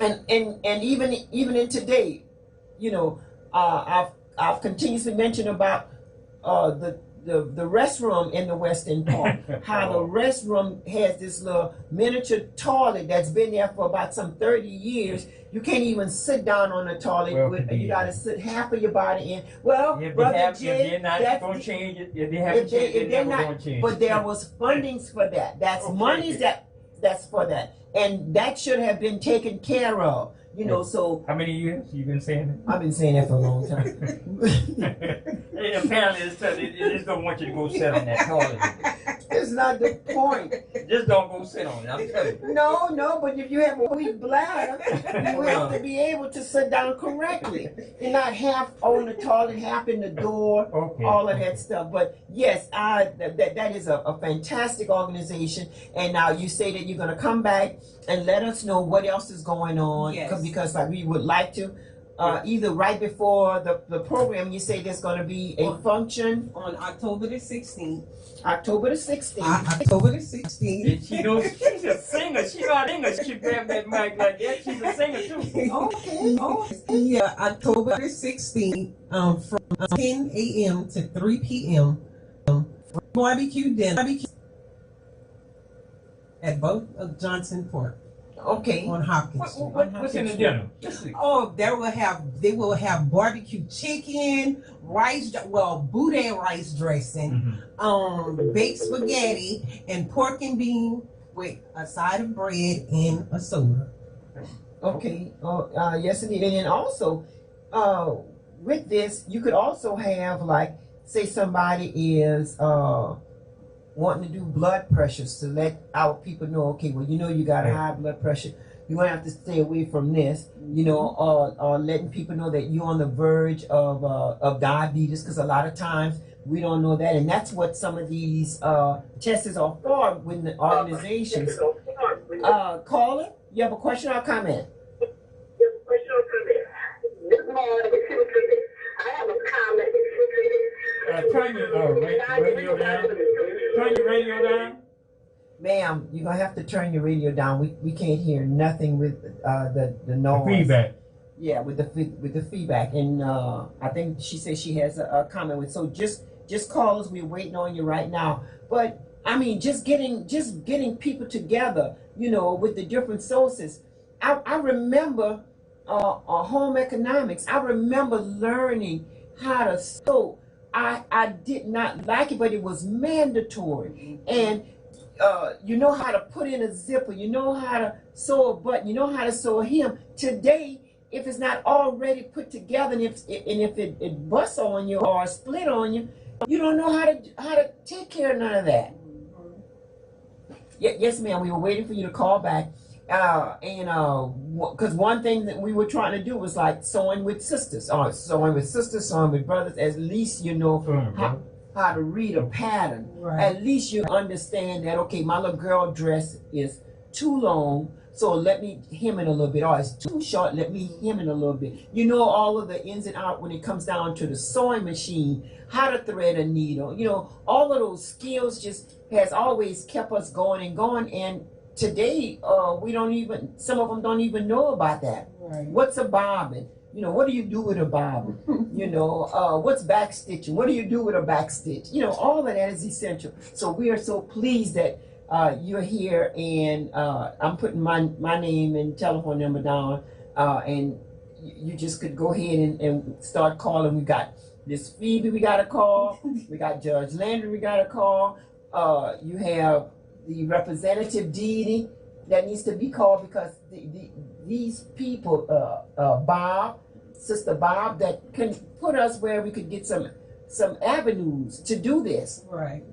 That's right. And even in today, I've continuously mentioned about the restroom in the West End Park. How the restroom has this little miniature toilet that's been there for about some 30 years. You can't even sit down on the toilet. You got to sit half of your body in. Well, Brother Jay, if they're not going to change it, if they haven't changed it, they're never going to change it. But there was fundings for that. That's monies that's for that. And that should have been taken care of. So how many years you been saying that? I've been saying that for a long time. Apparently, they just don't want you to go sit on that toilet. It's not the point. Just don't go sit on it. I'm telling you. No, but if you have a weak bladder, you have to be able to sit down correctly and not half on the toilet, half in the door, all of that stuff. But yes, that is a fantastic organization. And now you say that you're going to come back and let us know what else is going on. Yes. Because we would like to. Either right before the program, you say there's going to be a function on October the 16th. October the 16th. October the 16th. She knows she's a singer. She's not English. She grabbed that mic like that. She's a singer too. Okay. Yeah, October the 16th, from 10 a.m. to 3 p.m. Barbecue dinner at both of Johnson Park Okay. on Hopkins Street. What's in the dinner? Oh, they will have barbecue chicken, rice, boudin rice dressing, baked spaghetti, and pork and bean with a side of bread and a soda. Okay. Yes, indeed. And then also, with this, you could also have, like, say somebody is wanting to do blood pressures to let our people know, okay, well, you know, you got a high blood pressure. You're going to have to stay away from this, you know, or letting people know that you're on the verge of diabetes, because a lot of times we don't know that. And that's what some of these tests are for when the organizations. Caller, you have a question or comment? Good morning. I have a comment. Turn your radio down. Turn your radio down. Ma'am, you're gonna have to turn your radio down. We can't hear nothing with the noise. The feedback. Yeah, with the feedback. And I think she said she has a comment with. So just call us. We're waiting on you right now. But I mean, just getting people together, you know, with the different sources. I remember home economics. I remember learning how to sew. I did not like it, but it was mandatory. And you know how to put in a zipper, you know how to sew a button, you know how to sew a hem. Today, if it's not already put together, and if it busts on you or split on you, you don't know how to take care of none of that. Yes, ma'am. We were waiting for you to call back. Because one thing that we were trying to do was like sewing with sisters, or sewing with sisters, sewing with brothers. At least you know how to read a pattern. Right. At least you understand that, okay, my little girl dress is too long, so let me hem it a little bit, or it's too short, let me hem it a little bit. You know all of the ins and outs when it comes down to the sewing machine, how to thread a needle. You know, all of those skills just has always kept us going and going. And today, some of them don't even know about that. Right. What's a bobbin? You know, what do you do with a bobbin? You know, what's back stitching? What do you do with a back stitch? You know, all of that is essential. So we are so pleased that you're here, and I'm putting my name and telephone number down, and you just could go ahead and start calling. We got Miss Phoebe we got to call. We got Judge Landry we got to call. You have the representative Dee that needs to be called, because these people, Bob, Sister Bob, that can put us where we could get some avenues to do this. Right.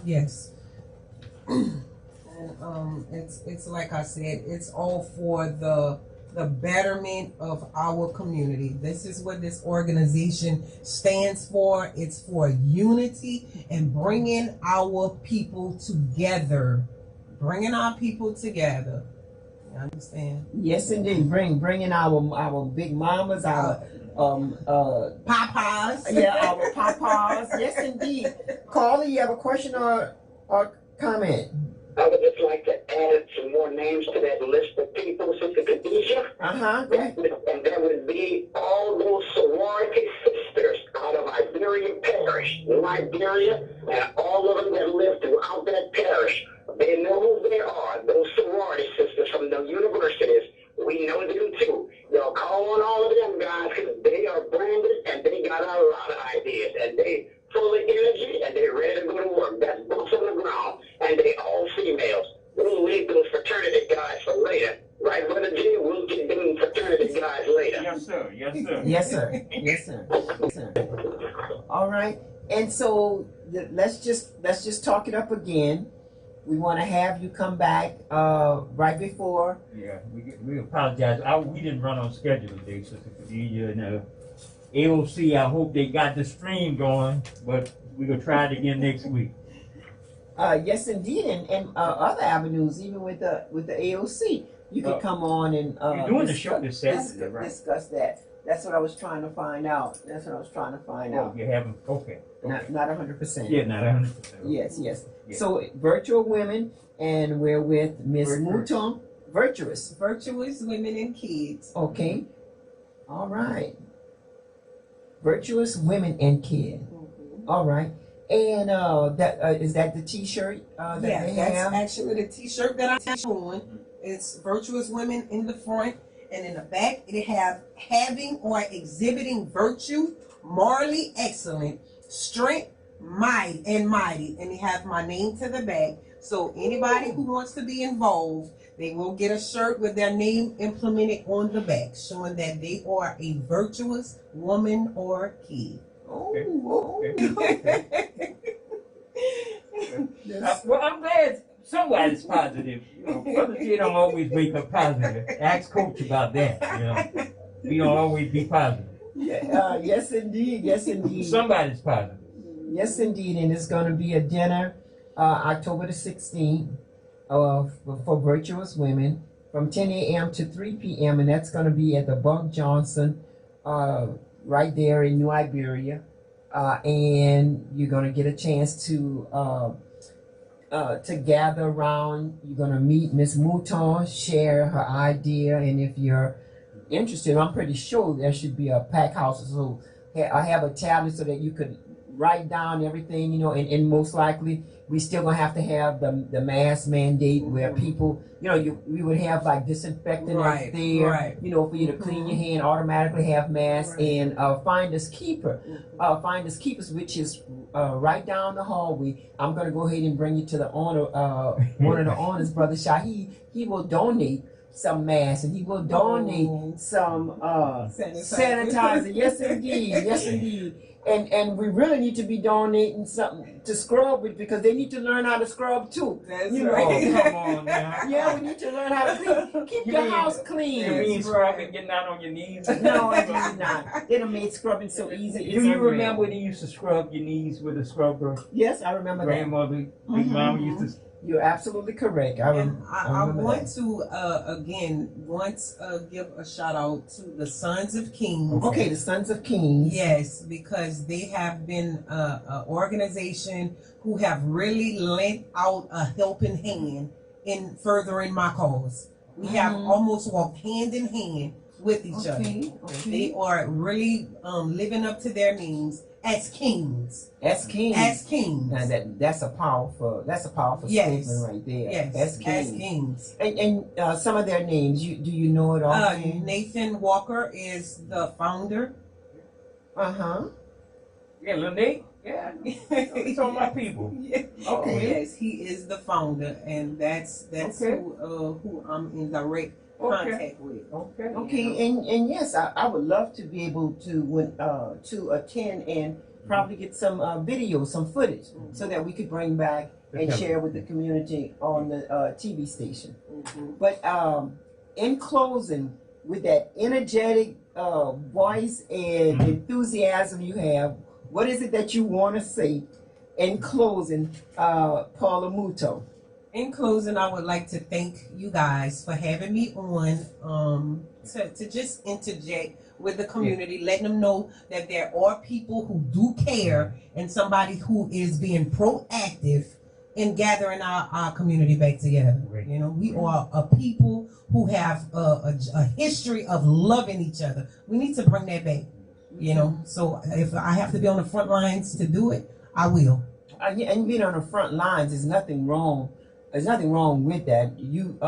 Yes. And it's like I said, it's all for the betterment of our community. This is what this organization stands for. It's for unity and bringing our people together. You understand? Yes, indeed. Bringing our big mamas, our papas. Yeah, our papas. Yes, indeed. Caller, you have a question or comment? I would just like to add some more names to that list of people, Sister Khadijah. Go ahead. And that would be all those sorority sisters out of Iberia Parish, Liberia, and all of them that live throughout that parish. They know who they are, those sorority sisters from the universities. We know them too. Y'all call on all of them guys, because they are branded and they got a lot of ideas, and they full of energy, and they're ready to go to work. That's boots on the ground, and they all females. We'll leave those fraternity guys for later. Right, Brother G? We'll get them fraternity guys later. Yes, sir. Yes, sir. Yes, sir. Yes, sir. Yes, sir. All right. And so let's just talk it up again. We want to have you come back right before. Yeah, we apologize. We didn't run on schedule today, Sister Khadijah, and AOC. I hope they got the stream going, but we're gonna try it again next week. Yes, indeed, and other avenues, even with the AOC, you could come on and you're doing the show this Saturday, right? Discuss that. That's what I was trying to find out. Oh, you haven't? Okay. Not 100%. Yeah, not 100%. Yes. Yeah. So virtual women, and we're with Miss Mouton, virtuous Women and Kids. Okay. All right. Virtuous Women and Kids. All right. And is that the T-shirt that Yeah, they that's have? actually the T-shirt that I'm on. It's Virtuous Women in the front, and in the back it have having or exhibiting virtue, morally excellent, strength, might, and mighty, and they have my name to the back. So anybody who wants to be involved, they will get a shirt with their name implemented on the back, showing that they are a virtuous woman or kid. Oh, Well, I'm glad somebody's positive. You know, Brother J don't always wake up positive. Ask Coach about that. You know, we don't always be positive. yeah, yes indeed, yes indeed. Somebody's positive. Yes indeed, and it's going to be a dinner October the 16th for Virtuous Women from 10 a.m. to 3 p.m. and that's going to be at the Buck Johnson right there in New Iberia, and you're going to get a chance to gather around. You're going to meet Miss Mouton, share her idea, and if you're interested, I'm pretty sure there should be a pack house. So I have a tablet so that you could write down everything, you know, and most likely we still gonna have to have the mask mandate where people, you know, we would have like disinfectant Right, there, right. you know, for you to clean your hand, automatically have masks, and Finders Keeper, Finders Keepers, which is right down the hallway. I'm gonna go ahead and bring you to the owner, one of the owners, Brother Shahi. He will donate some masks, and he will donate some sanitizer. Yes indeed, yes indeed. And we really need to be donating something to scrub with, because they need to learn how to scrub too. That's you right. know. Come on now. Yeah, we need to learn how to keep You your mean- house clean. You mean scrubbing, getting out on your knees? No, I did not. They done made scrubbing so easy. Do you remember when you used to scrub your knees with a scrubber? Yes, I remember that. Grandmother, Big Mama used to. You're absolutely correct. I remember want that. to give a shout out to the Sons of Kings. Okay, the Sons of Kings. Yes, because they have been an organization who have really lent out a helping hand in furthering my cause. We have almost walked hand in hand with each other. Okay. They are really living up to their names as kings. As kings. As kings. Now that's a powerful Yes. statement right there. Yes, As kings. as kings. And some of their names, do you know it all? Nathan Walker is the founder. Yeah, Lil Nate. Yeah, it's all my people. Yeah. Okay. Yes, he is the founder, and that's Okay. who I'm in direct contact with. Okay, and yes, I would love to be able to attend and probably get some video, some footage, so that we could bring back and share with the community on the TV station. But in closing, with that energetic voice and enthusiasm you have, what is it that you want to say in closing, Paula Muto? In closing, I would like to thank you guys for having me on to just interject with the community, letting them know that there are people who do care and somebody who is being proactive in gathering our community back together. You know, we are a people who have a history of loving each other. We need to bring that back. You know, so if I have to be on the front lines to do it, I will. And being on the front lines, there's nothing wrong. There's nothing wrong with that. You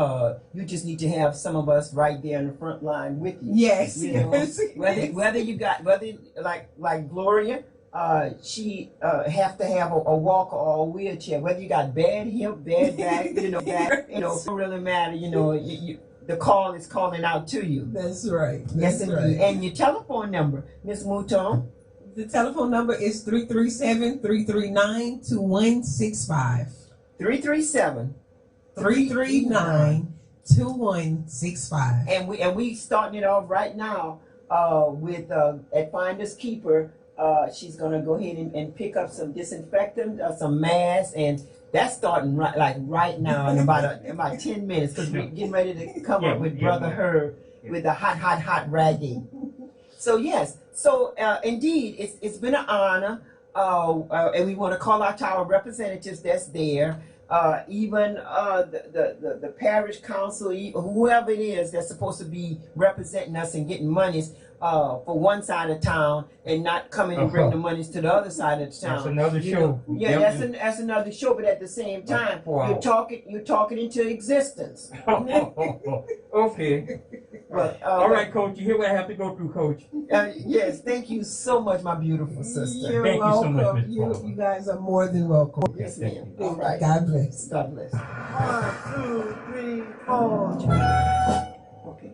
just need to have some of us right there in the front line with you. Yes. You know, Yes. whether like Gloria, she have to have a walker or a wheelchair. Whether you got bad hip, bad back, it don't really matter. The call is calling out to you. That's right. Yes, That's indeed. right. And your telephone number, Miss Mouton. The telephone number is 337-339-2165. 339-2165. And we starting it off right now with at Finders Keeper. She's gonna go ahead and pick up some disinfectant, some masks, and that's starting right now in about 10 minutes, because we're getting ready to come up with Brother Herb with the hot ragging. So yes, indeed, it's been an honor, and we want to call out to our representatives that's there. even the parish council, whoever it is that's supposed to be representing us and getting monies for one side of town and not coming and bring the monies to the other side of the town. That's another show. Yeah, that's another show. But at the same time, you're talking into existence. Okay. But, all right, Coach. You hear what I have to go through, Coach? Yes. Thank you so much, my beautiful sister. You're Thank welcome. you so much, Ms. You Paul. guys are more than welcome. Yes, ma'am. All right. God bless. God bless. 1, 2, 3, 4. Okay.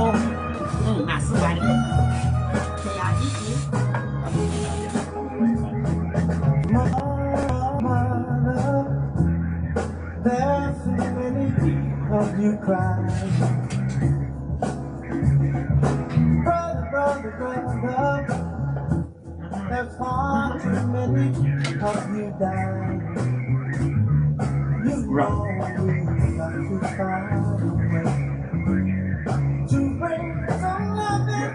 Oh, not somebody. KIEE. Mother, there's too many of you crying. Brother, there's far too many of you dying. You know we got to find a way to bring some loving.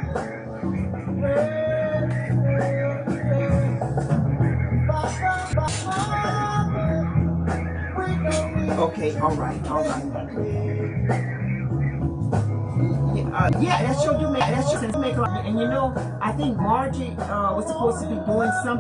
Okay, all right. Yeah, that show do make a lot. And you know, I think Margie was supposed to be doing something.